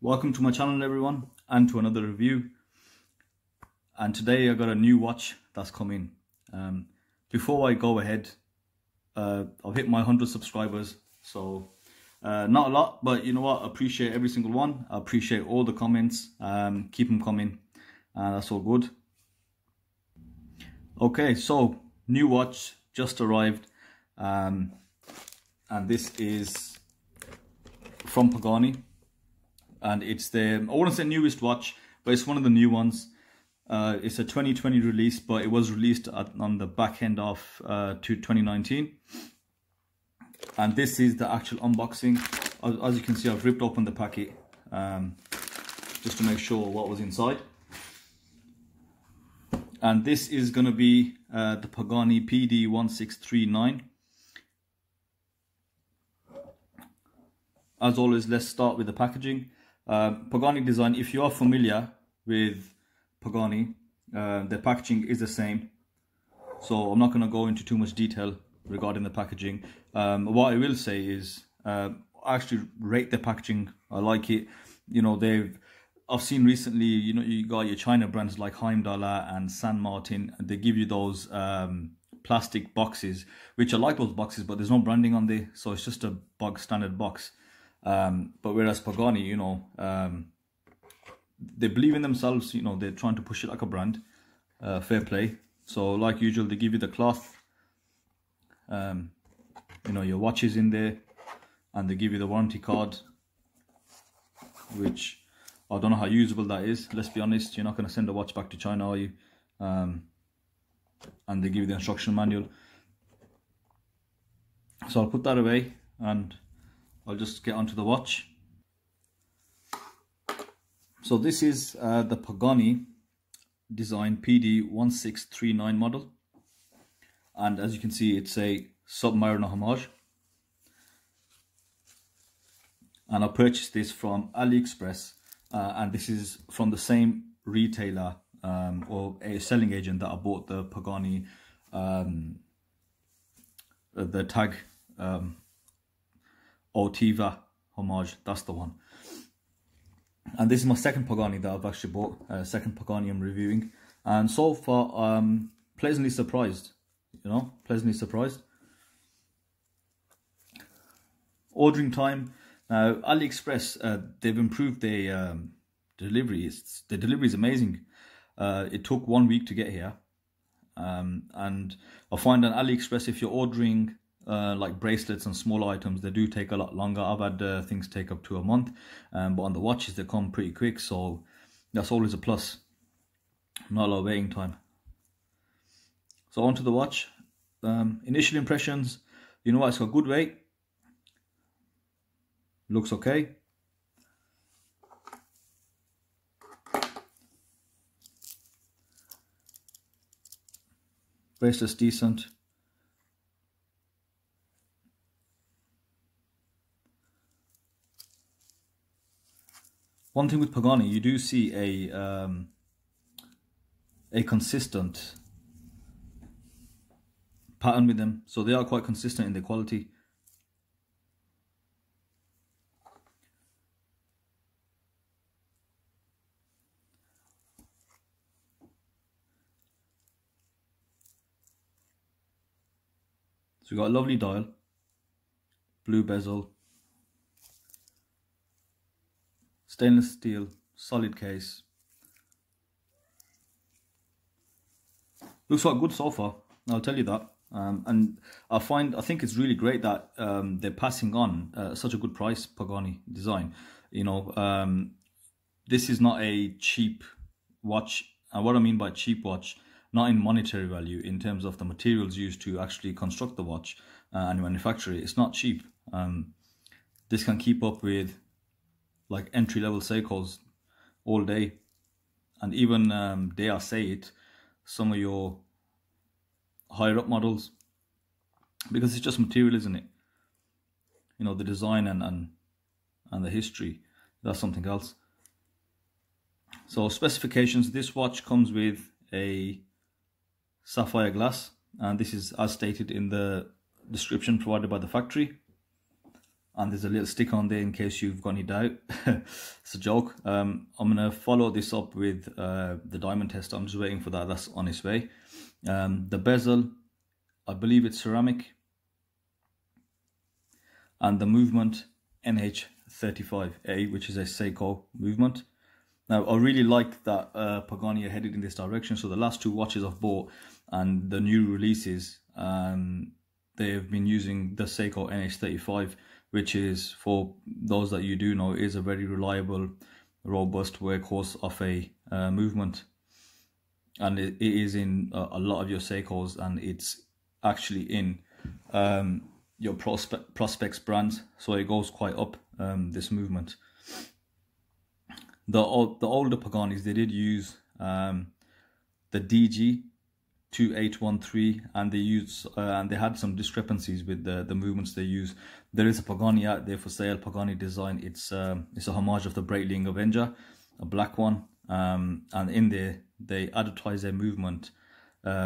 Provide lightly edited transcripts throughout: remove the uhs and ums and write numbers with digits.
Welcome to my channel everyone, and to another review. And today I got a new watch that's coming. Before I go ahead, I've hit my 100 subscribers, so not a lot, but you know what, I appreciate every single one. I appreciate all the comments. Keep them coming, that's all good. Okay, so new watch just arrived, and this is from Pagani. And it's the, I wouldn't say newest watch, but it's one of the new ones. It's a 2020 release, but it was released on the back end of 2019. And this is the actual unboxing. As you can see, I've ripped open the packet just to make sure what was inside. And this is going to be the Pagani PD1639. As always, let's start with the packaging. Pagani design, if you are familiar with Pagani, the packaging is the same, so I'm not going to go into too much detail regarding the packaging. What I will say is I actually rate the packaging. I like it. You know, I've seen recently, you know, you got your China brands like Heimdallr and San Martin, and they give you those plastic boxes, which I like those boxes, but there's no branding on there, so it's just a bog standard box. But whereas Pagani, you know, they believe in themselves, you know, they're trying to push it like a brand. Fair play. So like usual, they give you the cloth, you know, your watch is in there, and they give you the warranty card, which I don't know how usable that is. Let's be honest, you're not going to send a watch back to China, are you? And they give you the instruction manual. So I'll put that away and I'll just get onto the watch. So this is the Pagani design PD1639 model, and as you can see, it's a Submariner homage. And I purchased this from AliExpress, and this is from the same retailer or a selling agent that I bought the Pagani the tag Otiva homage, that's the one. And this is my second Pagani that I've actually bought, second Pagani I'm reviewing, and so far pleasantly surprised, you know, pleasantly surprised. Ordering time, now AliExpress, they've improved their delivery. The delivery is amazing. It took 1 week to get here, and I find on AliExpress, if you're ordering like bracelets and small items, they do take a lot longer. I've had things take up to a month, but on the watches they come pretty quick, so that's always a plus. Not a lot of waiting time. So onto the watch. Initial impressions, you know what, it's got good weight, looks okay. Bracelet's decent. One thing with Pagani, you do see a consistent pattern with them, so they are quite consistent in their quality. So we got a lovely dial, blue bezel, stainless steel, solid case. Looks like good so far, I'll tell you that. And I think it's really great that they're passing on such a good price Pagani design. You know, this is not a cheap watch, and what I mean by cheap watch, not in monetary value, in terms of the materials used to actually construct the watch and manufacture it. It's not cheap. This can keep up with like entry-level Seikos all day, and even dare I say it, some of your higher up models, because it's just material, isn't it? You know, the design and the history, that's something else. So specifications, this watch comes with a sapphire glass, and this is as stated in the description provided by the factory. and there's a little sticker on there in case you've got any doubt. It's a joke. I'm gonna follow this up with the diamond tester. I'm just waiting for that. That's on its way. The bezel, I believe it's ceramic, and the movement NH35A, which is a Seiko movement. Now, I really like that Pagani are headed in this direction. So the last two watches I've bought and the new releases, they've been using the Seiko NH35, which is, for those that you do know, is a very reliable, robust workhorse of a movement. And it is in a lot of your Seikos, and it's actually in your Prospex brands. So it goes quite up, this movement. The older Paganis, they did use the DG2813, and they used and they had some discrepancies with the movements they use. There is a Pagani out there for sale, Pagani design. It's a homage of the Breitling Avenger, a black one, and in there they advertise their movement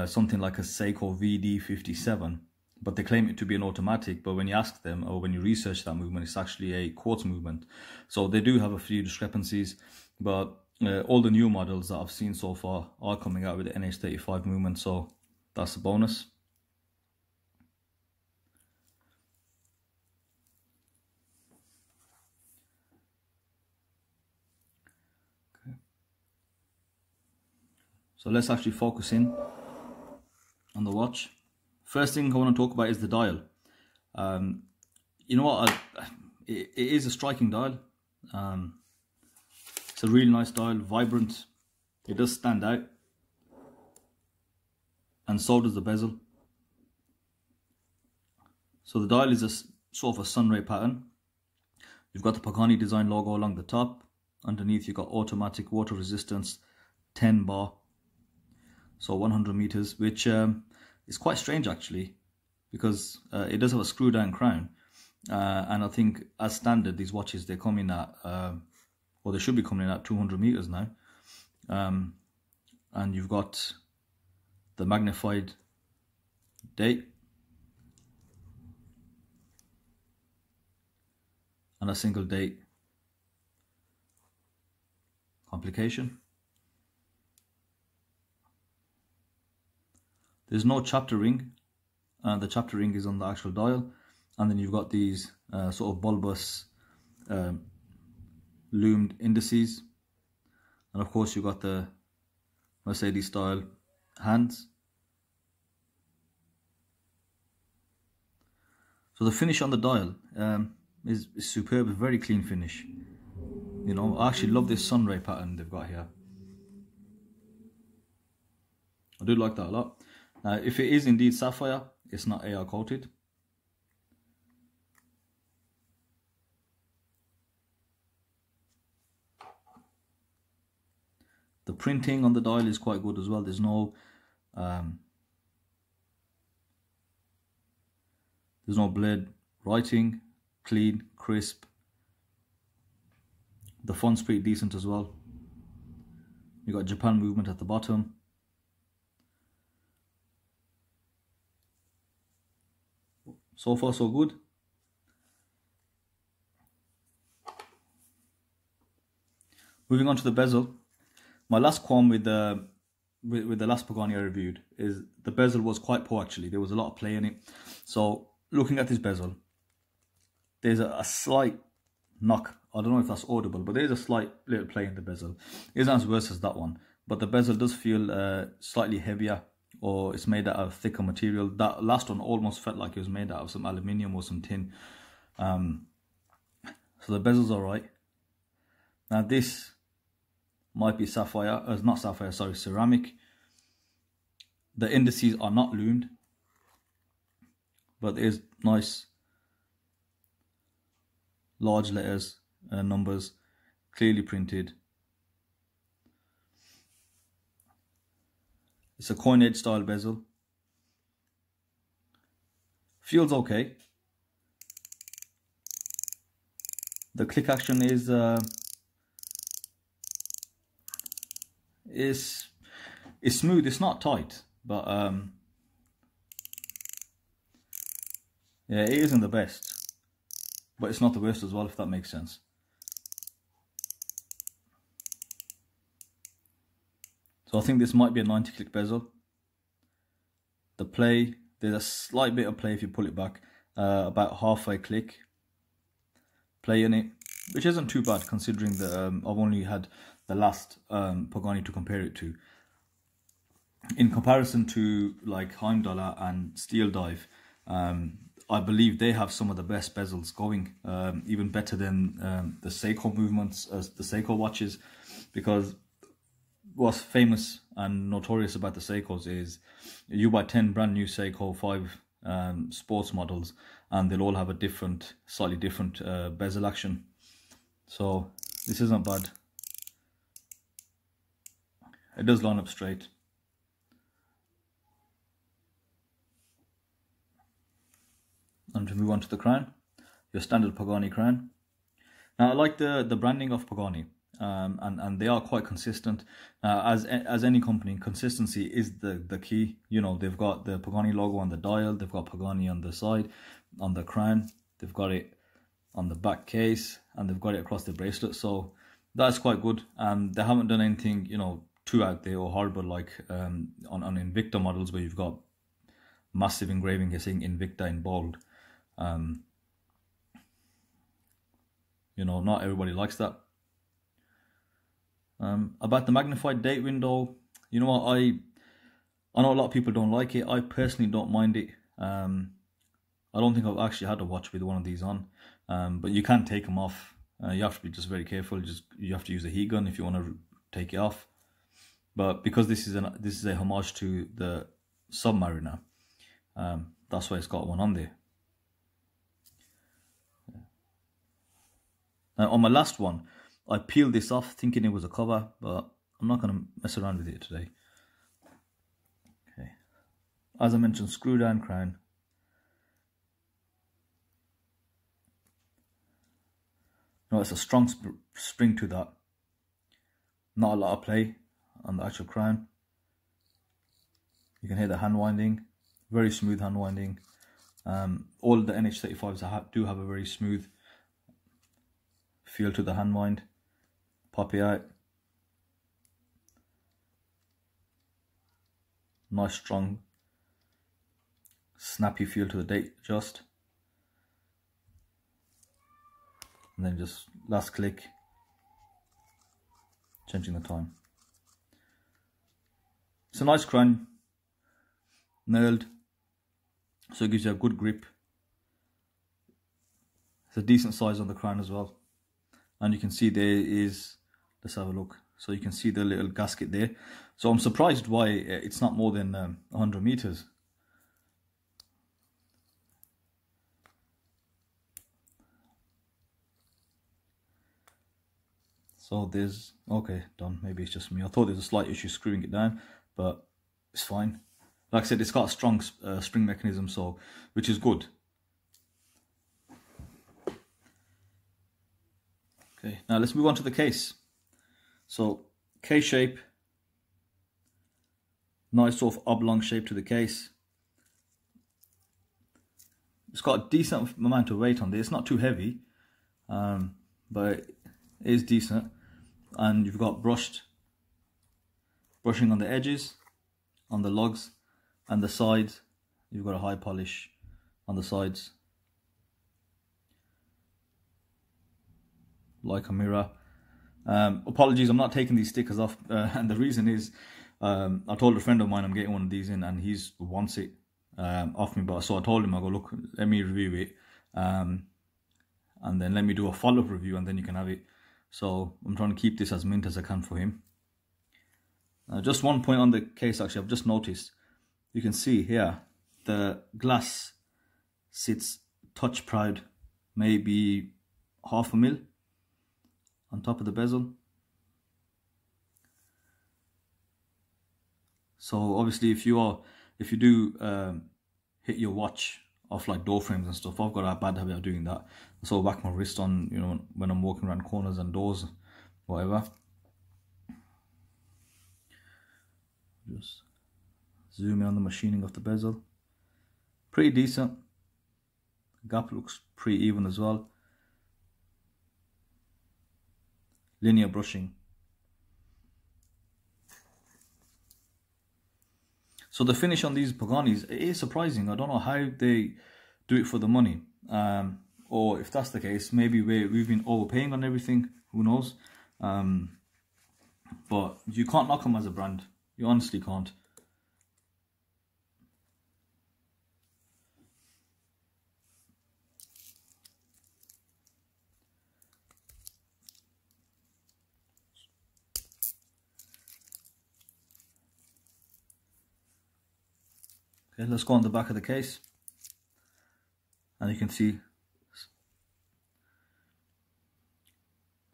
something like a Seiko VD57, but they claim it to be an automatic. But when you ask them, or when you research that movement, it's actually a quartz movement. So they do have a few discrepancies, but all the new models that I've seen so far are coming out with the NH35 movement, so that's a bonus. Okay. So let's actually focus in on the watch. First thing I want to talk about is the dial. You know what? It is a striking dial. It's a really nice dial, vibrant. It does stand out, and so does the bezel. So the dial is a sort of a sunray pattern. You've got the Pagani design logo along the top. Underneath you've got automatic water resistance 10 bar, so 100 meters, which is quite strange actually, because it does have a screw down crown, and I think as standard these watches, they come in at well, they should be coming in at 200 meters now. And you've got the magnified date and a single date complication. There's no chapter ring, and the chapter ring is on the actual dial. And then you've got these sort of bulbous loomed indices, and of course you've got the Mercedes style hands. So the finish on the dial is superb, very clean finish. You know, I actually love this sunray pattern they've got here. I do like that a lot. If it is indeed sapphire, it's not AR coated. The printing on the dial is quite good as well. There's no blurred writing, clean, crisp. The font's pretty decent as well. You got Japan movement at the bottom. So far so good. Moving on to the bezel. My last qualm with the last Pagani I reviewed is the bezel was quite poor actually. There was a lot of play in it. So looking at this bezel, there's a slight knock. I don't know if that's audible, but there's a slight little play in the bezel. It isn't as worse as that one, but the bezel does feel slightly heavier, or it's made out of thicker material. That last one almost felt like it was made out of some aluminium or some tin. So the bezel's alright. Now this might be sapphire, not sapphire, sorry, ceramic. The indices are not loomed, but there's nice large letters and numbers, clearly printed. It's a coin edge style bezel. Feels okay. The click action is smooth. It's not tight, but yeah, it isn't the best. but it's not the worst as well, if that makes sense. So I think this might be a 90 click bezel. The play, there's a slight bit of play if you pull it back, about halfway click play in it, which isn't too bad considering that I've only had the last Pagani to compare it to. In comparison to like Heimdall and Steel Dive, I believe they have some of the best bezels going, even better than the Seiko movements, the Seiko watches, because what's famous and notorious about the Seikos is you buy 10 brand new Seiko 5 sports models and they'll all have a different, slightly different bezel action. So this isn't bad. It does line up straight. And to move on to the crown, your standard Pagani crown. Now I like the branding of Pagani, and they are quite consistent. As any company, consistency is the key. You know, they've got the Pagani logo on the dial, they've got Pagani on the side, on the crown, they've got it on the back case, and they've got it across the bracelet. So that's quite good. They haven't done anything, you know, too out there or horrible like on Invicta models where you've got massive engraving here saying Invicta in bold. You know, not everybody likes that. About the magnified date window, you know what, I know a lot of people don't like it. I personally don't mind it. I don't think I've actually had a watch with one of these on, but you can take them off. You have to be just very careful. You have to use a heat gun if you want to take it off. But because this is a homage to the Submariner, that's why it's got one on there. Now on my last one, I peeled this off thinking it was a cover, but I'm not going to mess around with it today. Okay, as I mentioned, screw down crown. No, it's a strong spring to that. Not a lot of play on the actual crown. You can hear the hand winding, very smooth hand winding. All the NH35s do have a very smooth feel to the hand wind. Pop it out. Nice strong snappy feel to the date adjust. And then just last click, changing the time. It's a nice crown, nailed, so it gives you a good grip. It's a decent size on the crown as well. And you can see there is, let's have a look. So you can see the little gasket there. So I'm surprised why it's not more than 100 meters. So there's, okay, done. Maybe it's just me. I thought there's a slight issue screwing it down, but it's fine. Like I said, it's got a strong spring mechanism, so which is good. Okay, now let's move on to the case. So case shape, nice sort of oblong shape to the case. It's got a decent amount of weight on there. It's not too heavy, but it is decent. And you've got brushing on the edges, on the lugs, and the sides. You've got a high polish on the sides, like a mirror. Apologies, I'm not taking these stickers off, and the reason is I told a friend of mine I'm getting one of these in, and he wants it off me. But so I told him, I go, look, let me review it, and then let me do a follow-up review, and then you can have it. So I'm trying to keep this as mint as I can for him. Just one point on the case, actually, I've just noticed. You can see here the glass sits touch proud, maybe 0.5 mm on top of the bezel. So obviously if you do hit your watch off like door frames and stuff, I've got a bad habit of doing that. So I whack my wrist on, you know, when I'm walking around corners and doors, whatever. Just zoom in on the machining of the bezel. Pretty decent. The gap looks pretty even as well. linear brushing. So the finish on these Paganis is surprising. I don't know how they do it for the money, or if that's the case, maybe we've been overpaying on everything. Who knows? But you can't knock them as a brand. You honestly can't. Okay, let's go on the back of the case, and you can see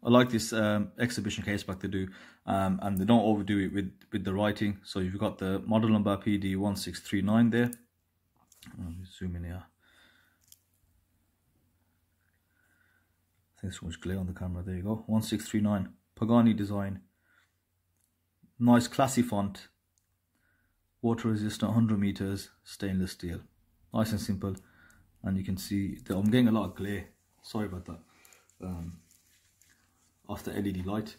I like this exhibition case back they do, and they don't overdo it with the writing. So you've got the model number PD1639 there. I'll zoom in here. I think there's so much glare on the camera. There you go, 1639, Pagani design. Nice classy font, water resistant, 100 meters, stainless steel. Nice and simple, and you can see that I'm getting a lot of glare. Sorry about that. Off the LED light.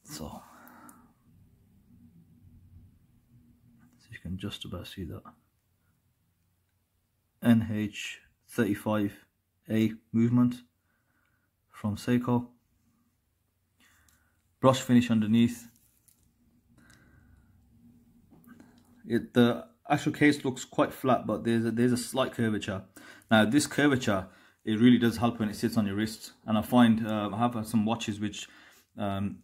So you can just about see that. NH35A movement from Seiko. Brush finish underneath. The actual case looks quite flat, but there's a slight curvature. Now this curvature, it really does help when it sits on your wrist, and I find I have some watches which the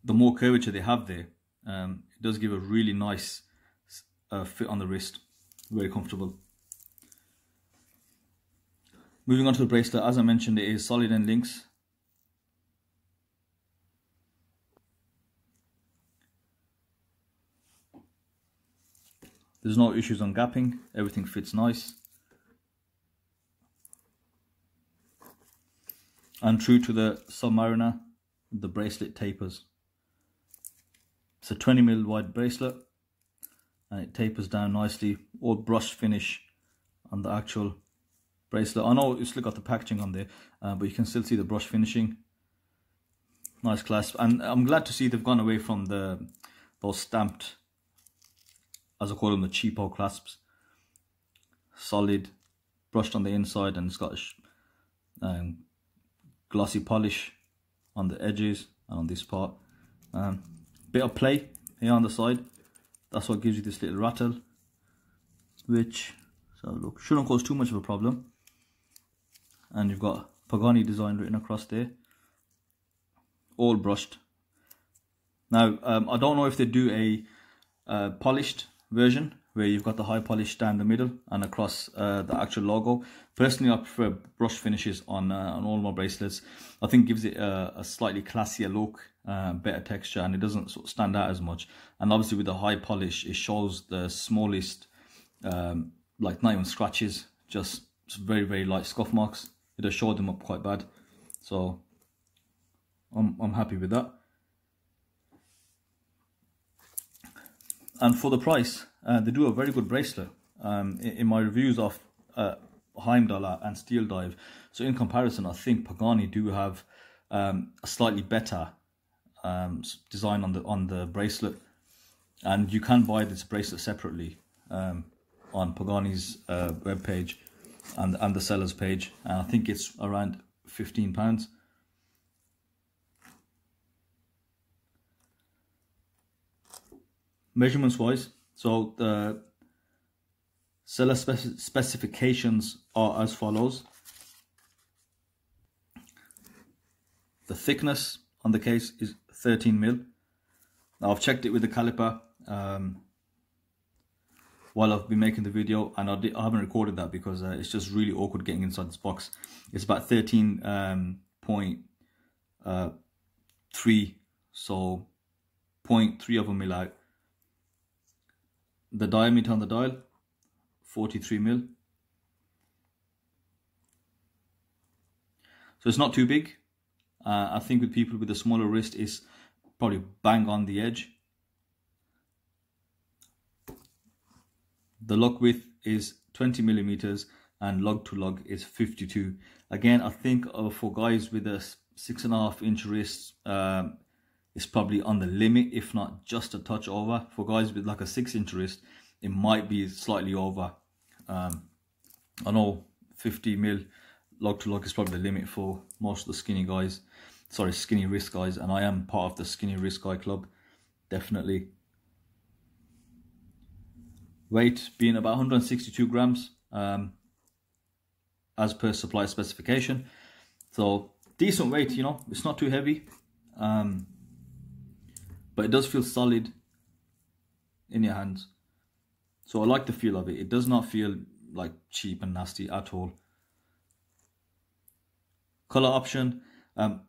more curvature they have there, it does give a really nice fit on the wrist. Very comfortable. Moving on to the bracelet, as I mentioned, it is solid end links. There's no issues on gapping, everything fits nice. And true to the Submariner, the bracelet tapers. It's a 20mm wide bracelet, and it tapers down nicely. All brushed finish on the actual bracelet. I know it's still got the packaging on there, but you can still see the brush finishing. Nice clasp, and I'm glad to see they've gone away from those stamped, as I call them, the cheapo clasps. Solid, brushed on the inside, and it's got glossy polish on the edges and on this part. Bit of play here on the side. That's what gives you this little rattle, which, so look, shouldn't cause too much of a problem. And you've got Pagani design written across there, all brushed. Now I don't know if they do a polished version where you've got the high polish down the middle and across the actual logo. Personally, I prefer brush finishes on all my bracelets. I think it gives it a slightly classier look, better texture, and it doesn't sort of stand out as much. And obviously with the high polish, it shows the smallest, like not even scratches, just very, very light scuff marks. It does show them up quite bad. So I'm happy with that. And for the price, they do a very good bracelet. In my reviews of Heimdall and Steel Dive, so in comparison, I think Pagani do have a slightly better design on the bracelet, and you can buy this bracelet separately on Pagani's webpage and the seller's page, and I think it's around £15. Measurements wise, so the seller specifications are as follows. The thickness on the case is 13mm. Now I've checked it with the caliper while I've been making the video, and I haven't recorded that because it's just really awkward getting inside this box. It's about 13.3, so 0.3 of a mil out. The diameter on the dial, 43mm. So it's not too big. I think with people with a smaller wrist, it's probably bang on the edge. The lug width is 20mm and lug to lug is 52. Again, I think for guys with a 6.5 inch wrist is probably on the limit, if not just a touch over. For guys with like a 6 inch wrist, it might be slightly over. I know 50 mil lug to lug is probably the limit for most of the skinny guys, sorry, skinny wrist guys, and I am part of the skinny wrist guy club, definitely. Weight being about 162 grams as per supply specification, so decent weight, you know, it's not too heavy, but it does feel solid in your hands, so I like the feel of it. It does not feel like cheap and nasty at all. Color option,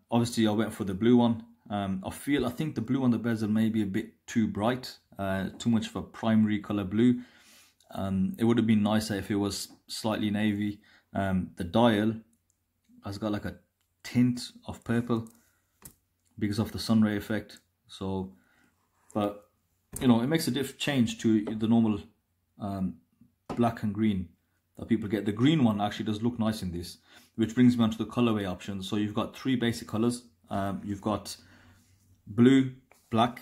obviously I went for the blue one. I think the blue on the bezel may be a bit too bright, too much of a primary color blue. It would have been nicer if it was slightly navy. The dial has got like a tint of purple because of the sun ray effect. So, but you know, it makes a change to the normal black and green that people get. The green one actually does look nice in this, which brings me on to the colorway options. So you've got 3 basic colors. You've got blue, black,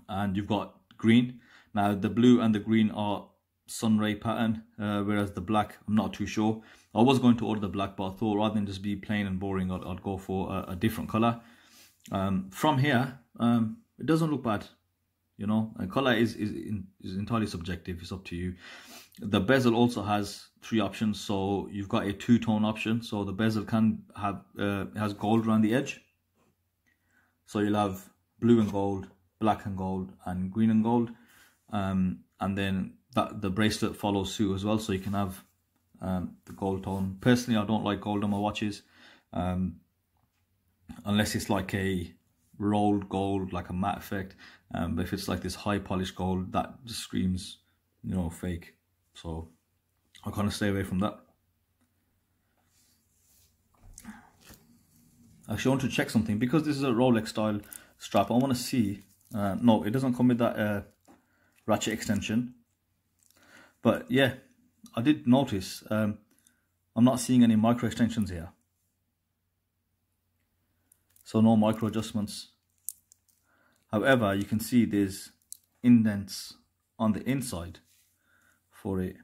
and you've got green. Now the blue and the green are sun ray pattern, whereas the black, I'm not too sure. I was going to order the black, but I thought rather than just be plain and boring, I'd go for a different color. From here, it doesn't look bad, you know. And color is entirely subjective, it's up to you. The bezel also has 3 options, so you've got a 2-tone option. So the bezel can have has gold around the edge, so you'll have blue and gold, black and gold, and green and gold, and then the bracelet follows suit as well, so you can have the gold tone. Personally, I don't like gold on my watches, unless it's like a rolled gold, like a matte effect. But if it's like this high polished gold, that just screams, you know, fake. So I kind of stay away from that. Actually, I want to check something, because this is a Rolex style strap. I want to see, no, it doesn't come with that ratchet extension, but yeah, I did notice I'm not seeing any micro extensions here, so no micro adjustments. However, you can see there's indents on the inside for it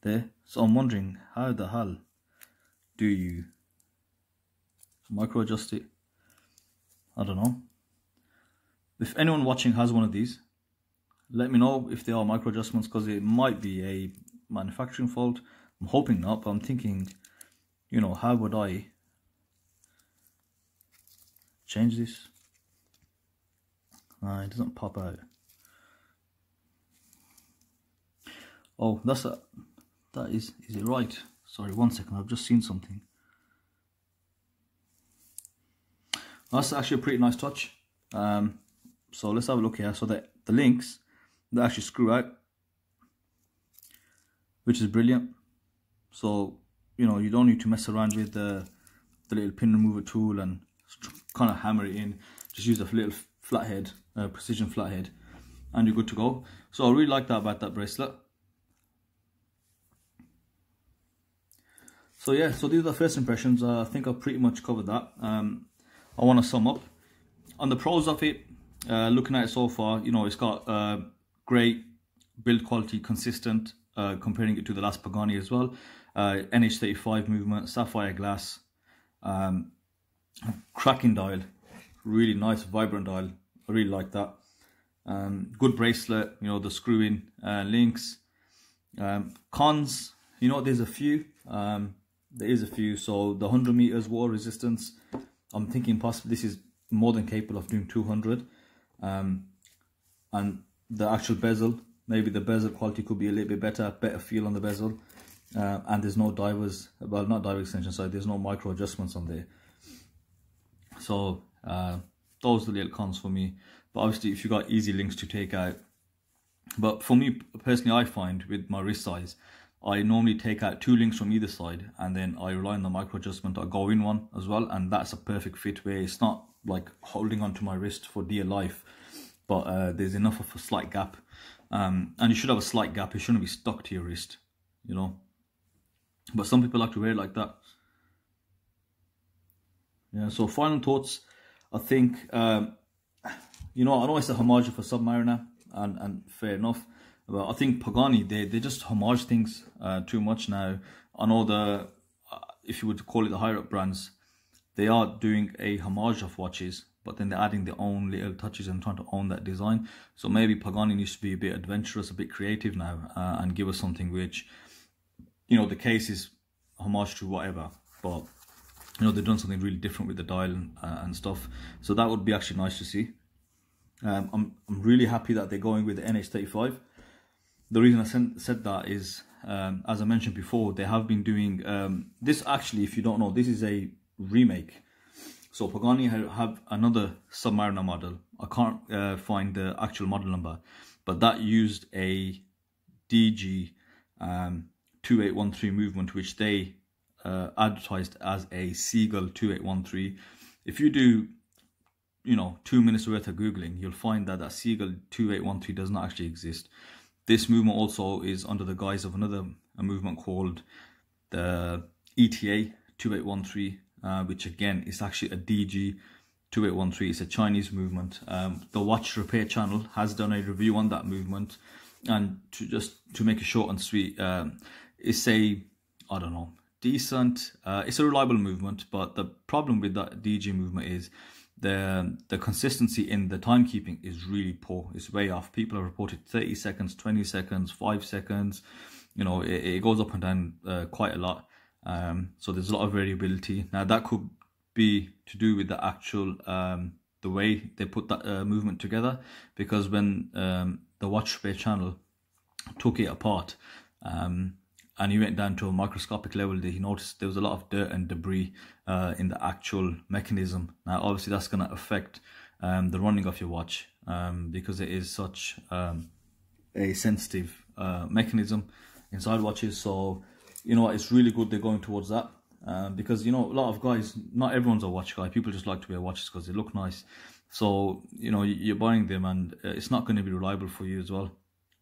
there, so I'm wondering how the hell do you micro adjust it? I don't know. If anyone watching has one of these, let me know if there are micro adjustments, because it might be a manufacturing fault. I'm hoping not, but I'm thinking, you know, how would I change this? It doesn't pop out. Oh, that is it right? Sorry, 1 second, I've just seen something. That's actually a pretty nice touch. So let's have a look here. So the links, they actually screw out, which is brilliant. So, you know, you don't need to mess around with the little pin remover tool and kind of hammer it in. Just use a little flathead, precision flathead, and you're good to go. So I really like that about that bracelet. So yeah, so these are the first impressions. I think I've pretty much covered that. I want to sum up on the pros of it. Looking at it so far, you know, it's got great build quality, consistent, comparing it to the last Pagani as well. NH35 movement, sapphire glass, cracking dial, really nice vibrant dial. I really like that. Good bracelet, you know, the screw-in links. Cons, you know, there's a few. There is a few. So the 100 meters water resistance, I'm thinking possibly this is more than capable of doing 200. And the actual bezel, maybe the bezel quality could be a little bit better feel on the bezel. And there's no divers, well, not diver extension side, there's no micro adjustments on there. So those are the little cons for me. But obviously if you've got easy links to take out. But for me personally, I find with my wrist size, I normally take out 2 links from either side, and then I rely on the micro adjustment. I go in one as well, and that's a perfect fit where it's not like holding onto my wrist for dear life, but there's enough of a slight gap. And you should have a slight gap, it shouldn't be stuck to your wrist, you know. But some people like to wear it like that. Yeah, so final thoughts. I think, you know, I know it's a homage for Submariner, and fair enough. But I think Pagani, they just homage things too much now. I know if you would call it the higher up brands, they are doing a homage of watches, but then they're adding their own little touches and trying to own that design. So maybe Pagani needs to be a bit adventurous, a bit creative now, and give us something which, you know, the case is homage to whatever, but you know, they've done something really different with the dial and stuff. So that would be actually nice to see. I'm really happy that they're going with the NH35. The reason I said that is, as I mentioned before, they have been doing this. Actually, if you don't know, this is a remake. So Pagani have another Submariner model. I can't find the actual model number, but that used a DG 2813 movement, which they advertised as a Seagull 2813. If you do, you know, 2 minutes worth of Googling, you'll find that that Seagull 2813 does not actually exist. This movement also is under the guise of another movement called the ETA 2813, which again is actually a DG 2813. It's a Chinese movement. The Watch Repair channel has done a review on that movement, and to make it short and sweet, it's a, I don't know, decent, it's a reliable movement, but the problem with that DG movement is the consistency in the timekeeping is really poor. It's way off. People have reported 30 seconds, 20 seconds, 5 seconds. You know, it goes up and down quite a lot. So there's a lot of variability. Now that could be to do with the actual the way they put that movement together, because when the Watch Repair channel took it apart, and he went down to a microscopic level, he noticed there was a lot of dirt and debris in the actual mechanism. Now obviously that's going to affect the running of your watch, because it is such a sensitive mechanism inside watches. So you know, it's really good they're going towards that, because you know, a lot of guys, not everyone's a watch guy. People just like to wear watches because they look nice. So you know, you're buying them and it's not going to be reliable for you as well.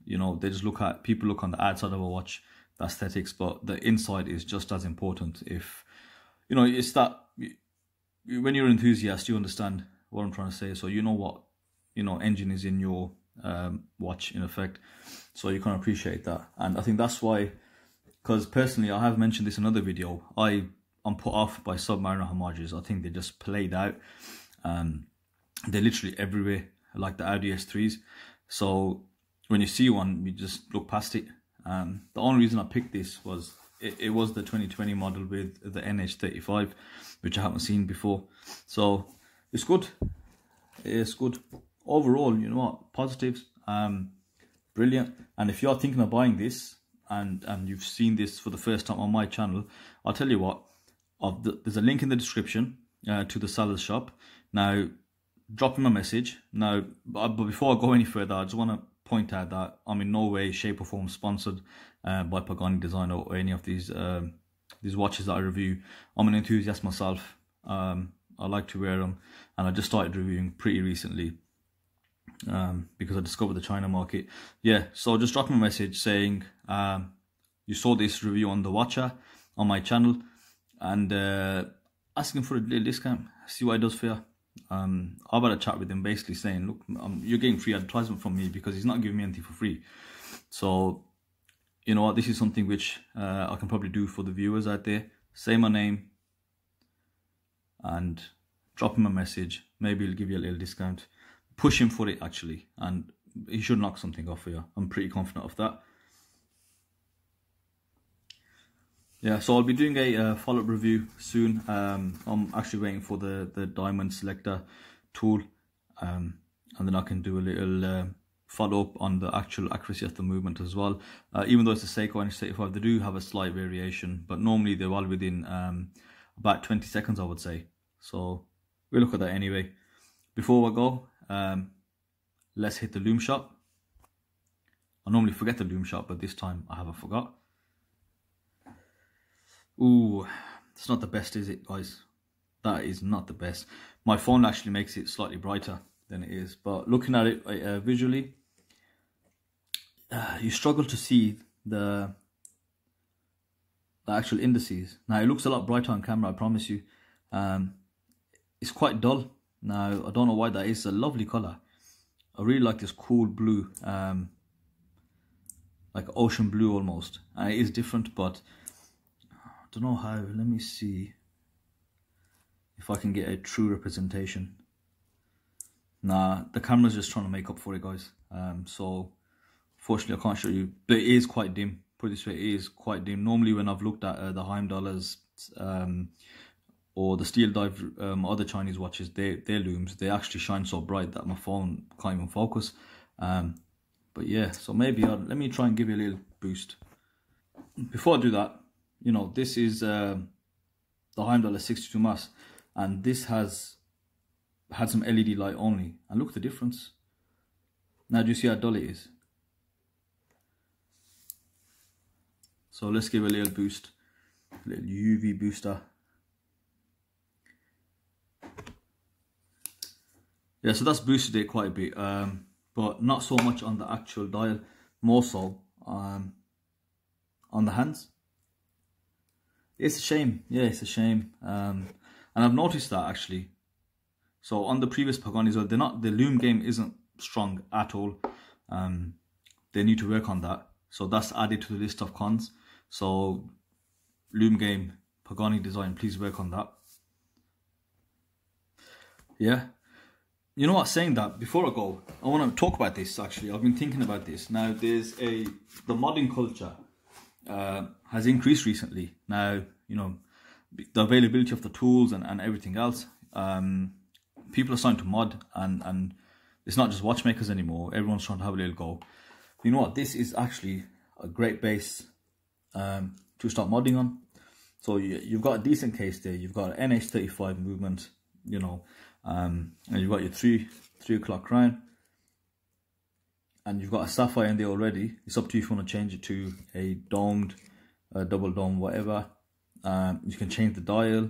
You know, they just people look on the outside of a watch, the aesthetics, but the inside is just as important. If you know, it's that when you're an enthusiast, you understand what I'm trying to say. So you know what, you know, engine is in your watch in effect, so you can appreciate that. And I think that's why, because personally, I have mentioned this in another video, I'm put off by Submariner homages. I think they just played out. They're literally everywhere, like the Audi S3s. So when you see one, you just look past it. The only reason I picked this was it was the 2020 model with the NH35, which I haven't seen before. So it's good. It's good overall. You know what? Positives. Brilliant. And if you're thinking of buying this, and you've seen this for the first time on my channel, I'll tell you what, there's a link in the description to the seller's shop. Now drop him a message. Now, but before I go any further, I just want to point out that I'm in no way, shape or form sponsored by Pagani Design or any of these watches that I review. I'm an enthusiast myself. I like to wear them, and I just started reviewing pretty recently because I discovered the China market. Yeah, so just drop me a message saying you saw this review on the Watcher on my channel, and asking for a little discount, see what it does for you. I've had a chat with him, basically saying, look, you're getting free advertisement from me because he's not giving me anything for free. So you know what, this is something which I can probably do for the viewers out there. Say my name and drop him a message. Maybe he'll give you a little discount. Push him for it actually, and he should knock something off for you. I'm pretty confident of that. Yeah, so I'll be doing a follow-up review soon. I'm actually waiting for the diamond selector tool, and then I can do a little follow-up on the actual accuracy of the movement as well. Even though it's a Seiko NH35, they do have a slight variation, but normally they're all within about 20 seconds, I would say. So we'll look at that anyway. Before I go, let's hit the Loom Shop. I normally forget the Loom Shop, but this time I haven't forgot. Ooh, it's not the best, is it, guys? That is not the best. My phone actually makes it slightly brighter than it is, but looking at it visually, you struggle to see the actual indices. Now it looks a lot brighter on camera, I promise you. it's quite dull. Now, I don't know why that is. It's a lovely color. I really like this cool blue, like ocean blue almost. And it is different, but I don't know how. Let me see if I can get a true representation. Nah, the camera's just trying to make up for it, guys. So fortunately I can't show you, but it is quite dim. Put it this way, it is quite dim. Normally when I've looked at the Heimdallers or the Steel Dive, other Chinese watches, their looms, they actually shine so bright that my phone can't even focus. But yeah, so maybe let me try and give you a little boost. Before I do that, you know, this is the Heimdaller 62 mass, and this has had some LED light only, and look at the difference. Now do you see how dull it is? So let's give a little boost, a little UV booster. Yeah, so that's boosted it quite a bit, but not so much on the actual dial, more so on the hands. It's a shame, yeah, it's a shame. And I've noticed that actually. So on the previous Pagani as well, the loom game isn't strong at all. They need to work on that. So that's added to the list of cons. So loom game, Pagani design, please work on that. Yeah. You know what, saying that, before I go, I want to talk about this actually. I've been thinking about this. Now the modding culture has increased recently. Now, you know, the availability of the tools and everything else. People are starting to mod, and it's not just watchmakers anymore. Everyone's trying to have a little go. You know what, this is actually a great base to start modding on. So you've got a decent case there. You've got an NH35 movement, you know, and you've got your 3 o'clock crown, and you've got a sapphire in there already. It's up to you if you want to change it to a domed, double dome, whatever. You can change the dial,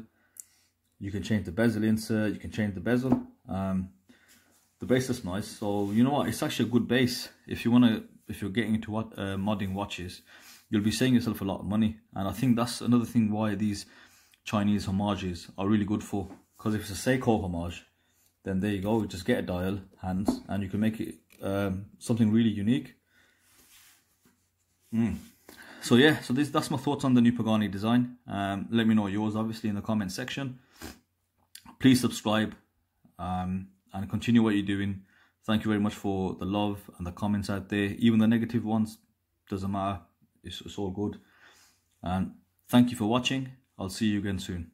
you can change the bezel insert, you can change the bezel. The base is nice. So you know what, it's actually a good base if you're getting into modding watches. You'll be saving yourself a lot of money, and I think that's another thing why these Chinese homages are really good for. Because if it's a Seiko homage, then there you go, just get a dial, hands, and you can make it something really unique. So yeah, so that's my thoughts on the new Pagani design. Let me know yours obviously in the comment section. Please subscribe and continue what you're doing. Thank you very much for the love and the comments out there. Even the negative ones, doesn't matter. It's all good. And thank you for watching. I'll see you again soon.